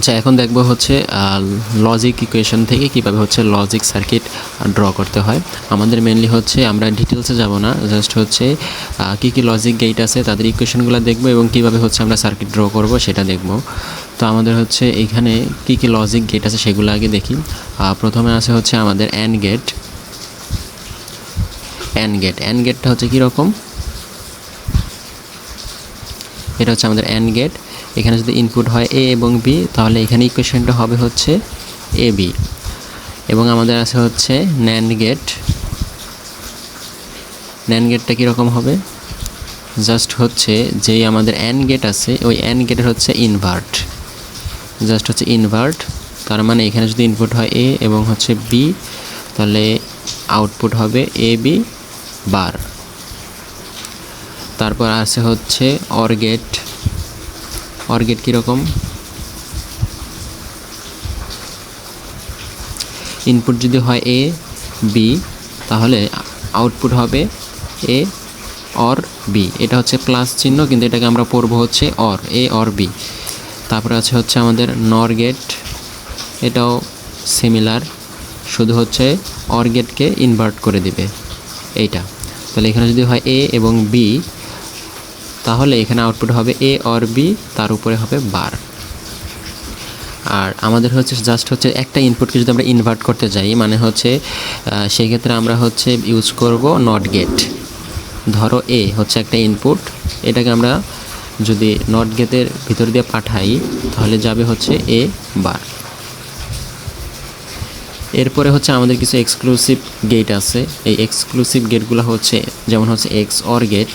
আচ্ছা, এখন দেখব হচ্ছে লজিক ইকুয়েশন থেকে কিভাবে হচ্ছে লজিক সার্কিট ড্র করতে হয়। আমাদের মেনলি হচ্ছে আমরা ডিটেলসে যাব না, জাস্ট হচ্ছে কী কী লজিক গেট আছে তাদের ইকুয়েশনগুলো দেখব এবং কিভাবে হচ্ছে আমরা সার্কিট ড্র করব সেটা দেখব। তো আমাদের হচ্ছে এখানে কী কী লজিক গেট আছে সেগুলো আগে দেখি। প্রথমে আছে হচ্ছে আমাদের অ্যান্ড গেট। অ্যান্ড গেটটা হচ্ছে কীরকম, এটা হচ্ছে আমাদের অ্যান্ড গেট। এখানে যদি ইনপুট হয় এ এবং বি, তাহলে এখানে ইকুয়েশনটা হবে হচ্ছে এ বি। এবং আমাদের আছে হচ্ছে ন্যান্ড গেট। ন্যান্ড গেটটা কীরকম হবে, জাস্ট হচ্ছে যেই আমাদের অ্যান্ড গেট আছে ওই অ্যান্ড গেটের হচ্ছে ইনভার্ট, জাস্ট হচ্ছে ইনভার্ট। তার মানে এখানে যদি ইনপুট হয় এ এবং হচ্ছে বি, তাহলে আউটপুট হবে এ বি বার। তারপর আছে হচ্ছে অর গেট। অর গেট কীরকম, ইনপুট যদি হয় এ বি, তাহলে আউটপুট হবে এ অর বি। এটা হচ্ছে প্লাস চিহ্ন, কিন্তু এটাকে আমরা পড়বো হচ্ছে অর, এ অর বি। তারপরে আছে হচ্ছে আমাদের নর গেট। এটাও সিমিলার, শুধু হচ্ছে অর গেটকে ইনভার্ট করে দিবে এইটা। তাহলে এখানে যদি হয় এ এবং বি, তাহলে এখানে আউটপুট হবে এ অর বি, তার উপরে হবে বার। আর আমাদের হচ্ছে জাস্ট হচ্ছে একটা ইনপুটকে যদি আমরা ইনভার্ট করতে যাই, মানে হচ্ছে সেই ক্ষেত্রে আমরা হচ্ছে ইউজ করব নট গেট। ধরো এ হচ্ছে একটা ইনপুট, এটাকে আমরা যদি নট গেটের ভিতর দিয়ে পাঠাই তাহলে যাবে হচ্ছে এ বার। এরপরে হচ্ছে আমাদের কিছু এক্সক্লুসিভ গেট আছে। এই এক্সক্লুসিভ গেটগুলো হচ্ছে যেমন হচ্ছে এক্স অর গেট।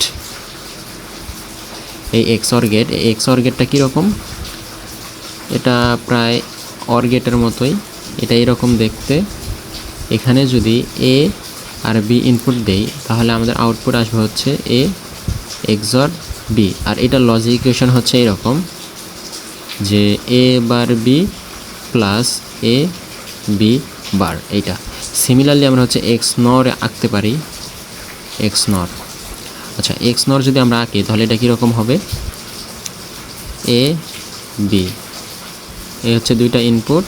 এই এক্স অর গেটটা কীরকম, এটা প্রায় অর গেটের মতোই, এটা এরকম দেখতে। এখানে যদি এ আর বি ইনপুট দেই তাহলে আমাদের আউটপুট আসবে হচ্ছে এ এক্সঅর বি। আর এটা লজিক ইকুয়েশন হচ্ছে এরকম যে A bar B plus A B bar. এইটা সিমিলারলি আমরা হচ্ছে এক্স নর আঁকতে পারি, এক্স নর। আচ্ছা, এক্স নর যদি আমরা আঁকি তাহলে এটা কীরকম হবে, এ বি, এই হচ্ছে দুইটা ইনপুট,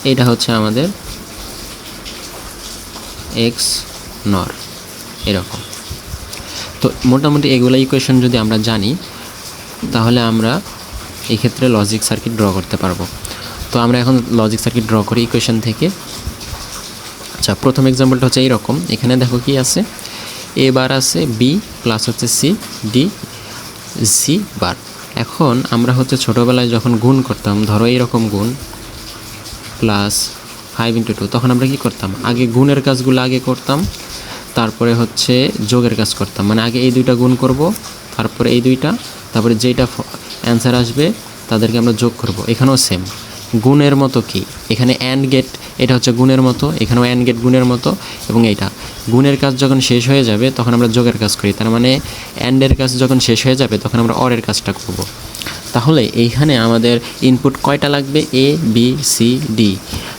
এইটা হচ্ছে আমাদের এক্স নর, এরকম। তো মোটামুটি এগুলো ইকুয়েশন যদি আমরা জানি তাহলে আমরা এই ক্ষেত্রে লজিক সার্কিট ড্র করতে পারবো। তো আমরা এখন লজিক সার্কিট ড্র করি ইকুয়েশন থেকে। আচ্ছা, প্রথম এক্সাম্পলটা হচ্ছে এইরকম। এখানে দেখো কি আছে, এ বার আছে, বি প্লাস হচ্ছে সি, ডি সি বার। এখন আমরা হচ্ছে ছোটোবেলায় যখন গুণ করতাম, ধরো এইরকম গুণ প্লাস 5 × 2, তখন আমরা কি করতাম, আগে গুণের কাজগুলো আগে করতাম, তারপরে হচ্ছে যোগের কাজ করতাম। মানে আগে এই দুইটা গুণ করব, তারপরে এই দুইটা, তারপরে যেটা অ্যান্সার আসবে তাদেরকে আমরা যোগ করব। এখানেও সেম গুণের মতো। কি এখানে অ্যান্ড গেট, এটা হচ্ছে গুণের মতো, এখানেও অ্যান্ড গেট গুণের মতো। এবং এইটা গুণের কাজ যখন শেষ হয়ে যাবে তখন আমরা যোগের কাজ করি, তার মানে অ্যান্ডের কাজ যখন শেষ হয়ে যাবে তখন আমরা অরের কাজটা করব। তাহলে এইখানে আমাদের ইনপুট কয়টা লাগবে, এ বি সি ডি,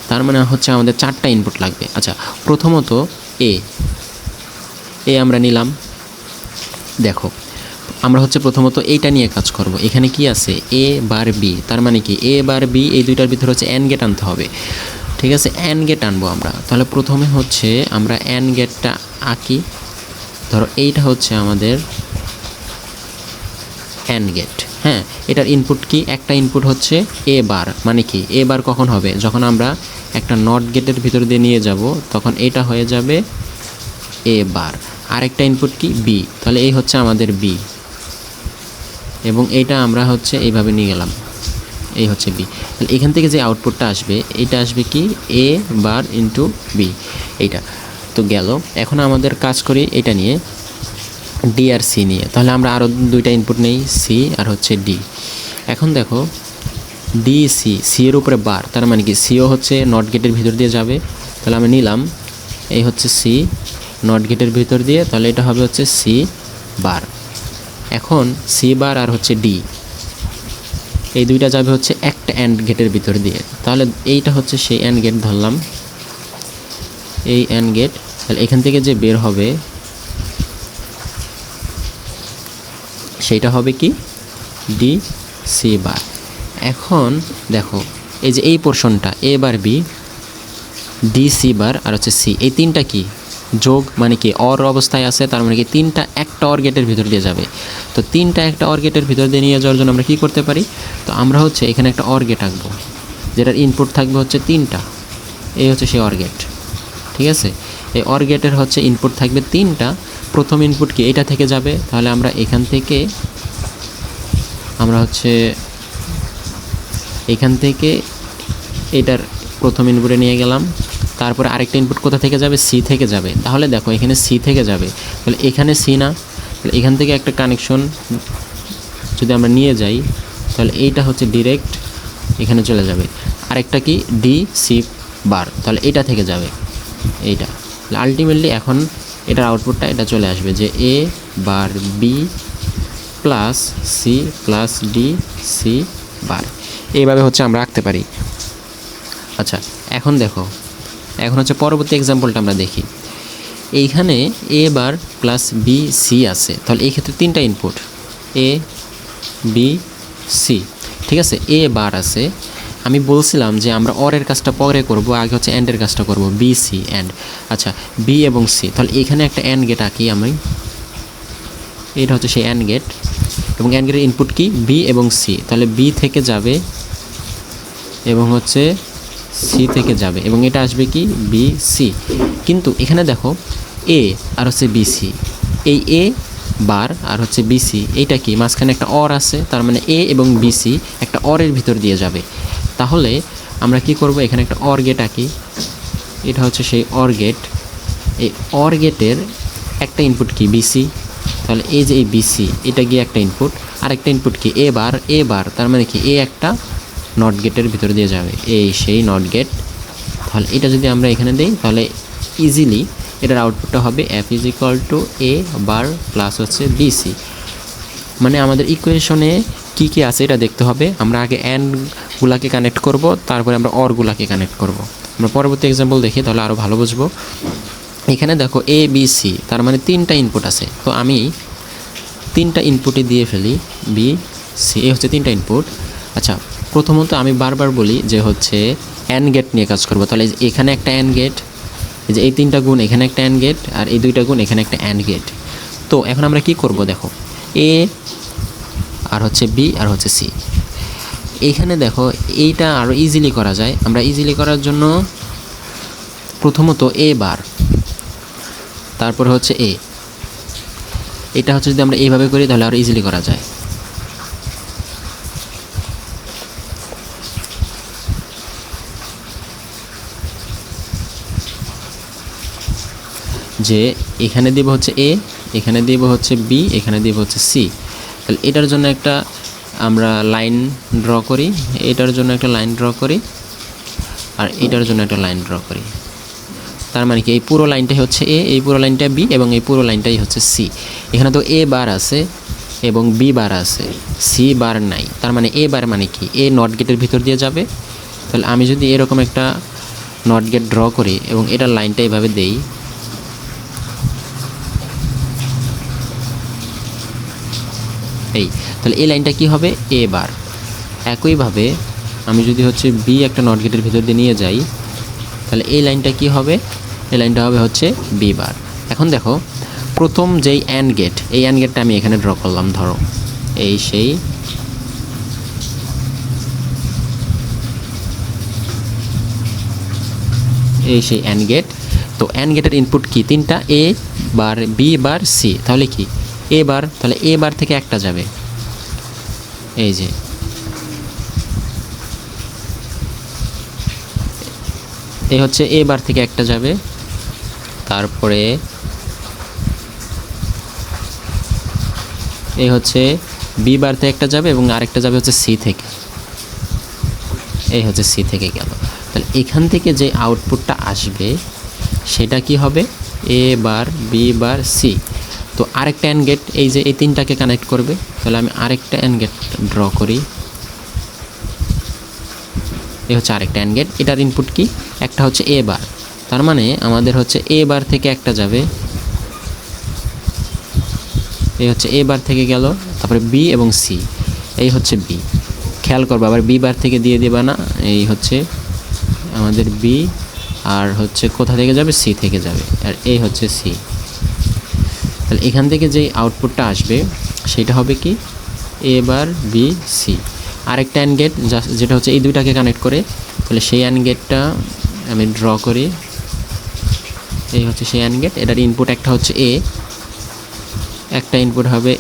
তার মানে হচ্ছে আমাদের 4টা ইনপুট লাগবে। আচ্ছা, প্রথমত এ আমরা নিলাম। দেখো আমরা হচ্ছে প্রথমত এইটা নিয়ে কাজ করব। এখানে কি আছে, এ বার বি, তার মানে কি এ বার বি, এই দুইটার ভিতরে হচ্ছে অ্যান্ড গেট আনতে হবে। ঠিক আছে, অ্যান্ড গেট আনবো আমরা। তাহলে প্রথমে হচ্ছে আমরা অ্যান্ড গেটটা আঁকি। ধরো এইটা হচ্ছে আমাদের অ্যান্ড গেট। হ্যাঁ, এটার ইনপুট কি, একটা ইনপুট হচ্ছে এ বার। মানে কি এ বার কখন হবে, যখন আমরা একটা নট গেটের ভিতর দিয়ে নিয়ে যাব তখন এটা হয়ে যাবে এ বার। আরেকটা ইনপুট কি, বি, তাহলে এই হচ্ছে আমাদের বি। এবং এইটা আমরা হচ্ছে এইভাবে নিয়ে গেলাম, এই হচ্ছে বি। তাহলে এখান থেকে যে আউটপুটটা আসবে এইটা আসবে কি, এ বার ইন্টু বি। এইটা তো গেল। এখন আমাদের কাজ করি এটা নিয়ে, ডি আর সি নিয়ে। তাহলে আমরা আরও দুইটা ইনপুট নেই, সি আর হচ্ছে ডি। এখন দেখো ডি সি, সি এর উপরে বার, তার মানে কি সিও হচ্ছে নট গেটের ভিতর দিয়ে যাবে। তাহলে আমি নিলাম এই হচ্ছে সি নট গেটের ভিতর দিয়ে, তাহলে এটা হবে হচ্ছে সি বার। এখন সি বার আর হচ্ছে ডি, এই দুইটা যাবে হচ্ছে একটা অ্যান্ড গেটের ভিতর দিয়ে। তাহলে এইটা হচ্ছে সেই অ্যান্ড গেট ধরলাম, এই অ্যান্ড গেট। তাহলে এখান থেকে যে বের হবে সেইটা হবে কি ডি সি বার। এখন দেখো এই যে এই পোর্শনটা A bar B D C bar আর হচ্ছে সি, এই তিনটা কি যোগ, মানে কি অর অবস্থায় আছে, তার মানে কি তিনটা একটা অর গেটের ভিতর দিয়ে যাবে। তো তিনটা একটা অর গেটের ভিতর দিয়ে নিয়ে যাওয়ার জন্য আমরা কী করতে পারি, তো আমরা হচ্ছে এখানে একটা অর গেট আঁকবো যেটার ইনপুট থাকবে হচ্ছে তিনটা। এই হচ্ছে সেই অর গেট, ঠিক আছে। এই অর গেটের হচ্ছে ইনপুট থাকবে তিনটা। প্রথম ইনপুট কি এটা থেকে যাবে, তাহলে আমরা এখান থেকে এটার প্রথম ইনপুটে নিয়ে গেলাম। তারপরে আরেকটা ইনপুট কোথা থেকে যাবে, সি থেকে যাবে। তাহলে দেখো এখানে সি থেকে যাবে, তাহলে এখানে সি না, তাহলে এখান থেকে একটা কানেকশন যদি আমরা নিয়ে যাই তাহলে এইটা হচ্ছে ডিরেক্ট এখানে চলে যাবে। আরেকটা কি ডি সি বার, তাহলে এটা থেকে যাবে এইটা। আলটিমেটলি এখন এটার আউটপুটটা এটা চলে আসবে যে A bar B plus C plus D C bar. এইভাবে হচ্ছে আমরা আঁকতে পারি। আচ্ছা এখন দেখো, এখন হচ্ছে পরবর্তী এক্সাম্পলটা আমরা দেখি। এইখানে এ বার প্লাস বি সি আছে, তাহলে এই ক্ষেত্রে তিনটা ইনপুট এ বি সি, ঠিক আছে। এ বার আছে, আমি বলছিলাম যে আমরা অরের কাজটা পরে করব, আগে হচ্ছে অ্যান্ডের কাজটা করব, বি সি অ্যান্ড। আচ্ছা বি এবং সি, তাহলে এখানে একটা অ্যান্ড গেট আঁকি আমি, এটা হচ্ছে সেই অ্যান্ড গেট, এবং অ্যান্ড গেটের ইনপুট কি বি এবং সি, তাহলে বি থেকে যাবে এবং হচ্ছে সি থেকে যাবে, এবং এটা আসবে কি বি সি। কিন্তু এখানে দেখো এ আর হচ্ছে বি সি, এই এ বার আর হচ্ছে বি সি এইটা কি মাঝখানে একটা অর আছে, তার মানে এ এবং বি সি একটা অরের ভিতর দিয়ে যাবে। তাহলে আমরা কি করব, এখানে একটা অর গেট আঁকি, এটা হচ্ছে সেই অর গেট। এই অর গেটের একটা ইনপুট কি বিসি, তাহলে এই যে এই বিসি এটা গিয়ে একটা ইনপুট, আর একটা ইনপুট কি এ বার, তার মানে কি এ একটা নট গেটের ভিতর দিয়ে যাবে, এই সেই নট গেট। তাহলে এটা যদি আমরা এখানে দিই তাহলে ইজিলি এটার আউটপুটটা হবে F is equal to A bar plus হচ্ছে বিসি। মানে আমাদের ইকুয়েশনে কী কী আছে এটা দেখতে হবে। আমরা আগে অ্যান্ডগুলাকে কানেক্ট করব, তারপরে আমরা অরগুলাকে কানেক্ট করব। আমরা পরবর্তী এক্সাম্পল দেখি, তাহলে আরও ভালো বুঝবো। এখানে দেখো এ বি সি, তার মানে তিনটা ইনপুট আছে, তো আমি তিনটা ইনপুটে দিয়ে ফেলি বি সি, এ হচ্ছে তিনটা ইনপুট। আচ্ছা প্রথমত আমি বারবার বলি যে হচ্ছে অ্যান্ড গেট নিয়ে কাজ করব, তাহলে এখানে একটা অ্যান্ড গেট, এই যে এই তিনটা গুণ এখানে একটা অ্যান্ড গেট, আর এই দুইটা গুণ এখানে একটা অ্যান্ড গেট। তো এখন আমরা কি করব, দেখো এ আর হচ্ছে বি আর হচ্ছে সি। এইখানে দেখো এইটা আরও ইজিলি করা যায়। আমরা ইজিলি করার জন্য প্রথমত এ বার, তারপর হচ্ছে এ, এটা হচ্ছে যদি আমরা এইভাবে করি তাহলে আরও ইজিলি করা যায়। যে এখানে দিব হচ্ছে এ, এখানে দিব হচ্ছে বি, এখানে দিব হচ্ছে সি। তাহলে এটার জন্য একটা আমরা লাইন ড্র করি, এটার জন্য একটা লাইন ড্র করি, আর এটার জন্য একটা লাইন ড্র করি। তার মানে কি এই পুরো লাইনটাই হচ্ছে এ, এই পুরো লাইনটা বি, এবং এই পুরো লাইনটাই হচ্ছে সি। এখানে তো এ বার আছে এবং বি বার আছে, সি বার নাই। তার মানে এ বার মানে কি এ নট গেটের ভিতর দিয়ে যাবে। তাহলে আমি যদি এরকম একটা নট গেট ড্র করি এবং এটার লাইনটা এইভাবে দেই, এই তাহলে এই লাইনটা কি হবে এ বার। একইভাবে আমি যদি হচ্ছে বি একটা নট গেটের ভিতর দিয়ে নিয়ে যাই, তাহলে এই লাইনটা কি হবে, এই লাইনটা হবে হচ্ছে বি বার। এখন দেখো প্রথম যেই অ্যান্ড গেট, এই অ্যান্ড গেটটা আমি এখানে ড্র করলাম, ধরো এই সেই অ্যান্ড গেট। তো অ্যান্ড গেটের ইনপুট কি তিনটা এ বার বি বার সি, তাহলে কি এ বার, তাহলে এ বার থেকে একটা যাবে, এই যে এই হচ্ছে এ বার থেকে একটা যাবে, তারপরে এই হচ্ছে বি বার থেকে একটা যাবে এবং আরেকটা যাবে হচ্ছে সি থেকে, এই হচ্ছে সি থেকে গেল। তাহলে এখান থেকে যে আউটপুটটা আসবে সেটা কি হবে এ বার বি বার সি। তো আরেকটা অ্যান্ড গেট এই যে এই তিনটাকে কানেক্ট করবে, তাহলে আমি আরেকটা অ্যান্ড গেট ড্র করি, এই হচ্ছে আরেকটা অ্যান্ড গেট। এটার ইনপুট কি একটা হচ্ছে এ বার, তার মানে আমাদের হচ্ছে এ বার থেকে একটা যাবে এই হচ্ছে এ বার থেকে গেল, তারপরে বি এবং সি, এই হচ্ছে বি। খেয়াল করবো আবার বি বার থেকে দিয়ে দেবা না, এই হচ্ছে আমাদের বি, আর হচ্ছে কোথা থেকে যাবে, সি থেকে যাবে, আর এই হচ্ছে সি। তাহলে এখান থেকে যেই আউটপুটটা আসবে সেটা হবে কি, এ বার বি সি। আরেকটা অ্যান্ড গেট যেটা হচ্ছে এই দুইটাকে কানেক্ট করে, তাহলে সেই অ্যান্ড গেটটা আমি ড্র করি। এই হচ্ছে সেই অ্যান্ড গেট, এটার ইনপুট একটা হচ্ছে এ, একটা ইনপুট হবে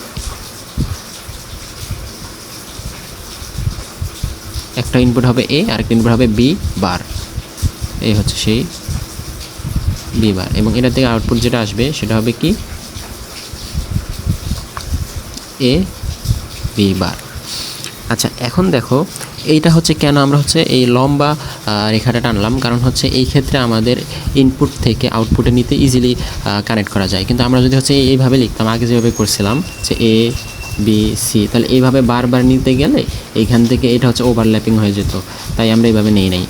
এ, আরেকটা ইনপুট হবে বি বার। এই হচ্ছে সেই বি বার, এবং এটা থেকে আউটপুট যেটা আসবে সেটা হবে কি, এ বি বার। আচ্ছা, এখন দেখো এইটা হচ্ছে কেন আমরা হচ্ছে এই লম্বা রেখাটা টানলাম, কারণ হচ্ছে এই ক্ষেত্রে আমাদের ইনপুট থেকে আউটপুটে নিতে ইজিলি কানেক্ট করা যায়। কিন্তু আমরা যদি হচ্ছে এইভাবে লিখতাম, আগে যেভাবে করছিলাম যে এ বি সি, তাহলে এইভাবে বারবার নিতে গেলে এইখান থেকে এটা হচ্ছে ওভারল্যাপিং হয়ে যেত, তাই আমরা এইভাবে নেই নাই।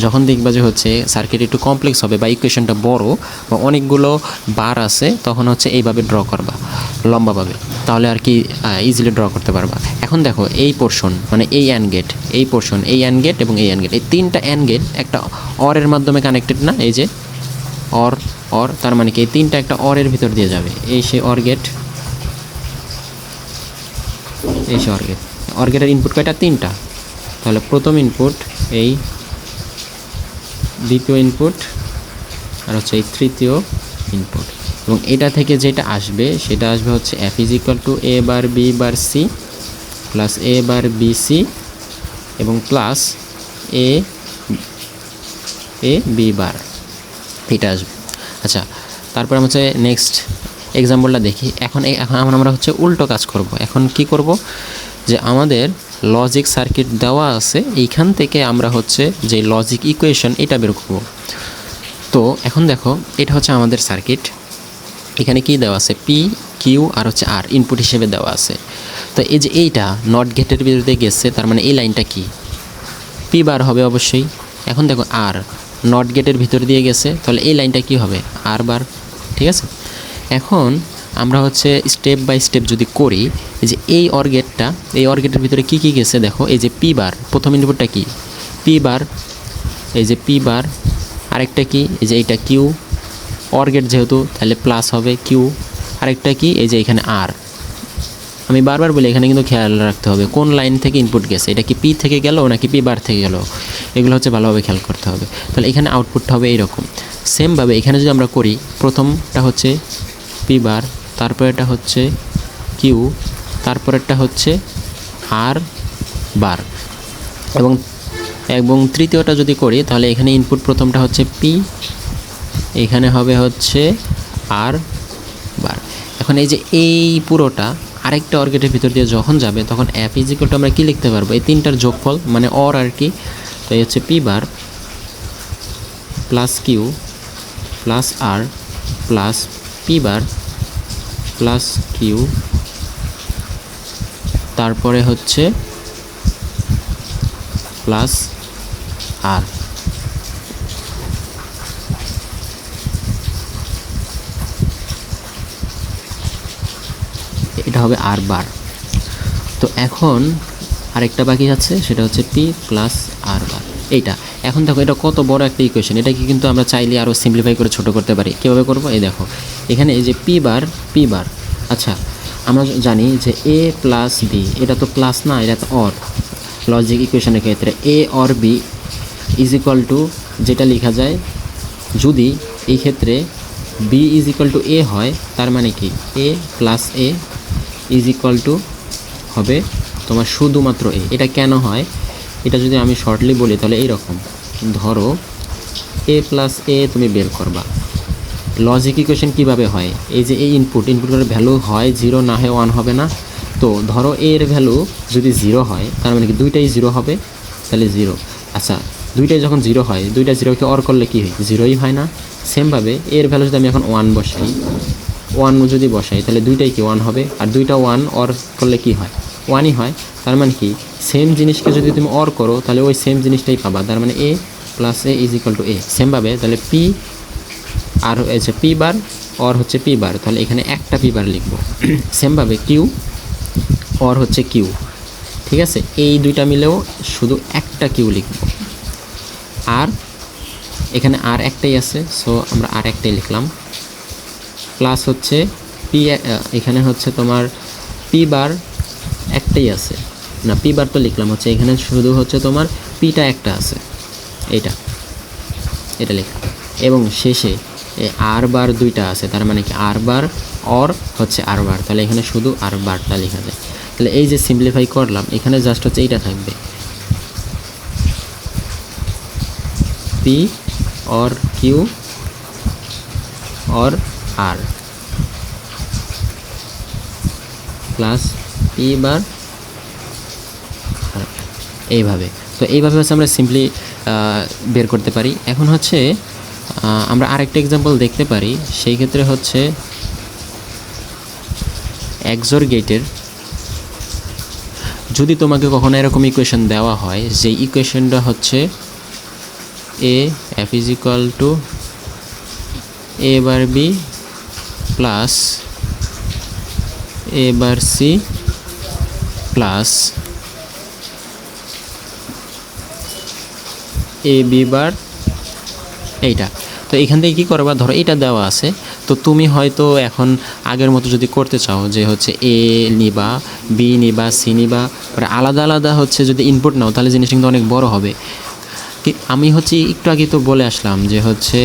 যখন দেখবা যে হচ্ছে সার্কিট একটু কমপ্লেক্স হবে বা ইকুয়েশনটা বড় বা অনেকগুলো বার আছে, তখন হচ্ছে এইভাবে ড্র করবা লম্বাভাবে, তাহলে আর কি ইজিলি ড্র করতে পারবা। এখন দেখো এই পোর্শন মানে এই অ্যান্ড গেট, এই পোর্শন, এই অ্যান্ড গেট এবং এই অ্যান্ড গেট, এই তিনটা অ্যান্ড গেট একটা অরের মাধ্যমে কানেক্টেড না, এই যে অর, তার মানে কি এই তিনটা একটা অরের ভিতর দিয়ে যাবে, এই সে অর গেট, এই সে অর গেটের ইনপুট কয়টা, তিনটা। তাহলে প্রথম ইনপুট এই, দ্বিতীয় ইনপুট, আর হচ্ছে এই তৃতীয় ইনপুট, এবং এটা থেকে যেটা আসবে সেটা আসবে হচ্ছে F is equal to A bar B bar C plus A bar B C এবং প্লাস এ বি বার, এটা আসবে। আচ্ছা, তারপর হচ্ছে নেক্সট এক্সাম্পলটা দেখি। এখন আমরা হচ্ছে উল্টো কাজ করব। এখন কি করব, যে আমাদের লজিক সার্কিট দেওয়া আছে, এইখান থেকে আমরা হচ্ছে যে লজিক ইকুয়েশন এটা বের করব। তো এখন দেখো এটা হচ্ছে আমাদের সার্কিট, এখানে কি দেওয়া আছে, পি কিউ আর হচ্ছে আর ইনপুট হিসেবে দেওয়া আছে। তো এই যে এইটা নট গেটের বিরুদ্ধে গেছে, তার মানে এই লাইনটা কি, পি বার হবে অবশ্যই। এখন দেখো আর নট গেটের ভিতর দিয়ে গেছে, তাহলে এই লাইনটা কি হবে, আর বার, ঠিক আছে। এখন আমরা হচ্ছে স্টেপ বাই স্টেপ যদি করি, এই যে এই অর গেটের ভিতরে কি কি গেছে দেখো, এই যে পি বার, প্রথম ইনপুটটা কি, পি বার, এই যে পি বার, আরেকটা কি, এই যে এইটা কিউ, অর গেট যেহেতু তাহলে প্লাস হবে কিউ, আরেকটা কি, এই যে এখানে আর। আমি বারবার বলি এখানে কিন্তু খেয়াল রাখতে হবে কোন লাইন থেকে ইনপুট গেছে, এটা কি পি থেকে গেল নাকি পি বার থেকে গেল, এগুলো হচ্ছে ভালোভাবে খেয়াল করতে হবে। তাহলে এখানে আউটপুটটা হবে এইরকম। সেমভাবে এখানে যদি আমরা করি, প্রথমটা হচ্ছে পি বার, তারপরেরটা হচ্ছে কিউ, তারপরেরটা হচ্ছে আর বার, এবং তৃতীয়টা যদি করি তাহলে এখানে ইনপুট প্রথমটা হচ্ছে পি, এখানে হবে হচ্ছে আর বার। এখন এই যে এই পুরোটা আরেকটা অর গেটের ভিতর দিয়ে যখন যাবে, তখন এফ ইজ ইকুয়াল টু আমরা কী লিখতে পারবো, এই তিনটার যোগফল মানে অর আর কি। তো এই হচ্ছে P bar plus Q plus R plus P bar plus Q, তারপরে হচ্ছে প্লাস আর। এটা হবে আর বার। তো এখন আরেকটা বাকি আছে, সেটা হচ্ছে পি প্লাস আর বার, এইটা। এখন দেখো এটা কত বড় একটা ইকুয়েশন, এটাকে কিন্তু আমরা চাইলে আরও সিম্পলিফাই করে ছোট করতে পারি। কীভাবে করবো, এই দেখো এখানে এই যে পি বার, আচ্ছা আমরা জানি যে এ প্লাস বি, এটা তো প্লাস না, এটা তো অর। লজিক ইকুয়েশনের ক্ষেত্রে A or B is equal to, যেটা লেখা যায় যদি এই ক্ষেত্রে B is equal to A হয়, তার মানে কি A plus A is equal to হবে তোমার শুধুমাত্র এ। এটা কেন হয়, এটা যদি আমি শর্টলি বলি তাহলে এইরকম, ধরো এ প্লাস এ তুমি বের করবা। লজিক ইকুয়েশন কীভাবে হয়, এই যে এই ইনপুটের ভ্যালু হয় 0, না হয় 1 হবে না। তো ধরো এর ভ্যালু যদি 0 হয়, তার মানে কি দুইটাই 0 হবে, তাহলে 0। আচ্ছা, দুইটাই যখন 0 হয়, দুইটা 0কে অর করলে কি হয়, 0ই হয় না। সেমভাবে এর ভ্যালু যদি আমি এখন 1 বসাই, 1 যদি বসাই তাহলে দুইটাই কি 1 হবে, আর দুইটা 1 অর করলে কি হয়, 1ই হয়। তার মানে কি সেম জিনিসকে যদি তুমি অর করো তাহলে ওই সেম জিনিসটাই পাবা, তার মানে A plus A is equal to A. সেমভাবে তাহলে পি আর হচ্ছে পি বার অর হচ্ছে পি বার, তাহলে এখানে একটা পি বার লিখব। সেমভাবে কিউ অর হচ্ছে কিউ, ঠিক আছে, এই দুইটা মিলেও শুধু একটা কিউ লিখব। আর এখানে আর একটাই আছে, সো আমরা আর একটাই লিখলাম। প্লাস হচ্ছে পি, এখানে হচ্ছে তোমার পি বার একটাই আছে, না পি বার তো লিখলাম, হচ্ছে এখানে শুধু হচ্ছে তোমার পিটা একটা আছে, এটা লিখলাম। এবং শেষে আর বার দুইটা আছে, তার মানে কি আর বার অর হচ্ছে আর বার, তাহলে এখানে শুধু আর বারটা লেখা যায়। তাহলে এই যে সিম্পলিফাই করলাম, এখানে জাস্ট হচ্ছে এইটা থাকবে, P or Q or R plus P bar এইভাবে। তো এইভাবে হচ্ছে আমরা সিম্পলি বের করতে পারি। এখন হচ্ছে আমরা আরেকটা এক্সাম্পল দেখতে পারি, সেই ক্ষেত্রে হচ্ছে এক্সর গেটের যদি তোমাকে কখনো এরকম ইকুয়েশন দেওয়া হয়, যে ইকুয়েশনটা হচ্ছে A F is equal to A bar B plus A bar C plus A B bar এইটা। তো এখান থেকে কী করবা, ধরো এটা দেওয়া আছে, তো তুমি হয়তো এখন আগের মতো যদি করতে চাও যে হচ্ছে এ নিবা, বি নিবা, সি নিবা, আলাদা আলাদা হচ্ছে যদি ইনপুট নাও, তাহলে জিনিসটা কিন্তু অনেক বড় হবে। আমি হচ্ছে একটু আগে তো বলে আসলাম যে হচ্ছে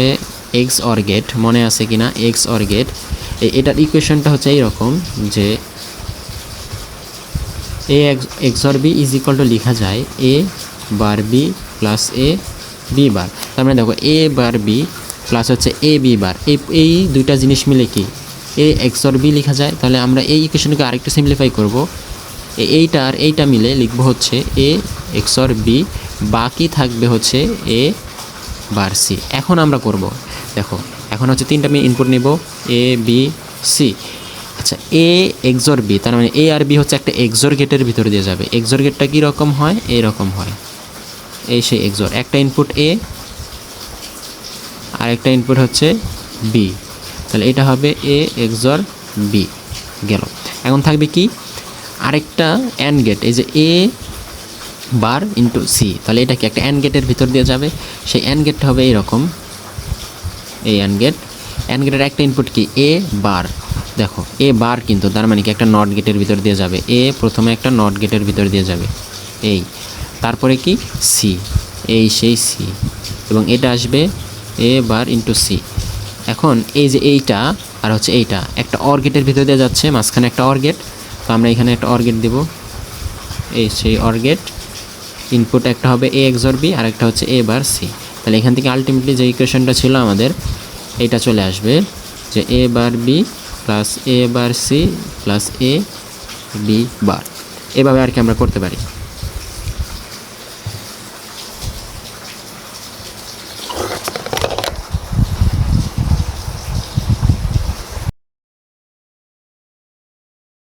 এক্স অর গেট, মনে আছে কি না, এক্স অর গেট, এটার ইকুয়েশনটা হচ্ছে এইরকম যে A XOR B is equal to লেখা যায় A bar B plus A B bar. তার মানে দেখো এ বার বি প্লাস হচ্ছে এ বি বার, এই দুইটা জিনিস মিলে কি এ এক্স অর বি লেখা যায়। তাহলে আমরা এই ইকুয়েশনকে আরেকটু সিম্পলিফাই করব, এইটা আর এইটা মিলে লিখবো হচ্ছে এ এক্স অর বি, বাকি থাকবে হচ্ছে এ বার সি। এখন আমরা করব, দেখো এখন হচ্ছে তিনটা আমি ইনপুট নেব এ বি সি। আচ্ছা, এ এক্সর বি, তার মানে এ আর বি হচ্ছে একটা এক্সর গেটের ভিতরে দিয়ে যাবে। এক্সর গেটটা কীরকম হয়, এইরকম হয়, এই সেই এক্সর, একটা ইনপুট এ আর একটা ইনপুট হচ্ছে বি, তাহলে এটা হবে এ এক্সর বি গেল। এখন থাকবে কি আরেকটা অ্যান্ড গেট, এই যে এ বার ইন্টু সি, তাহলে এটা কি একটা অ্যান্ড গেটের ভিতর দিয়ে যাবে, সেই অ্যান্ড গেটটা হবে এইরকম, এই অ্যান্ড গেটের একটা ইনপুট কি এ বার, দেখো এ বার কিন্তু তার মানে কি একটা নট গেটের ভিতর দিয়ে যাবে, এ প্রথমে একটা নট গেটের ভিতর দিয়ে যাবে এই, তারপরে কি সি, এই সেই সি, এবং এটা আসবে এ বার ইন্টু সি। এখন এই যে এইটা আর হচ্ছে এইটা একটা অর গেটের ভিতর দিয়ে যাচ্ছে, মাঝখানে একটা অর গেট, তো আমরা এখানে একটা অর গেট দেবো, এই সেই অর গেট, ইনপুট একটা হবে এ এক্সর বি আর একটা হচ্ছে এ বার সি। তাহলে এখান থেকে আলটিমেটলি যে ইকুয়েশনটা ছিল আমাদের এইটা চলে আসবে যে A bar B plus A bar C plus A B বার। এভাবে আর কি আমরা করতে পারি।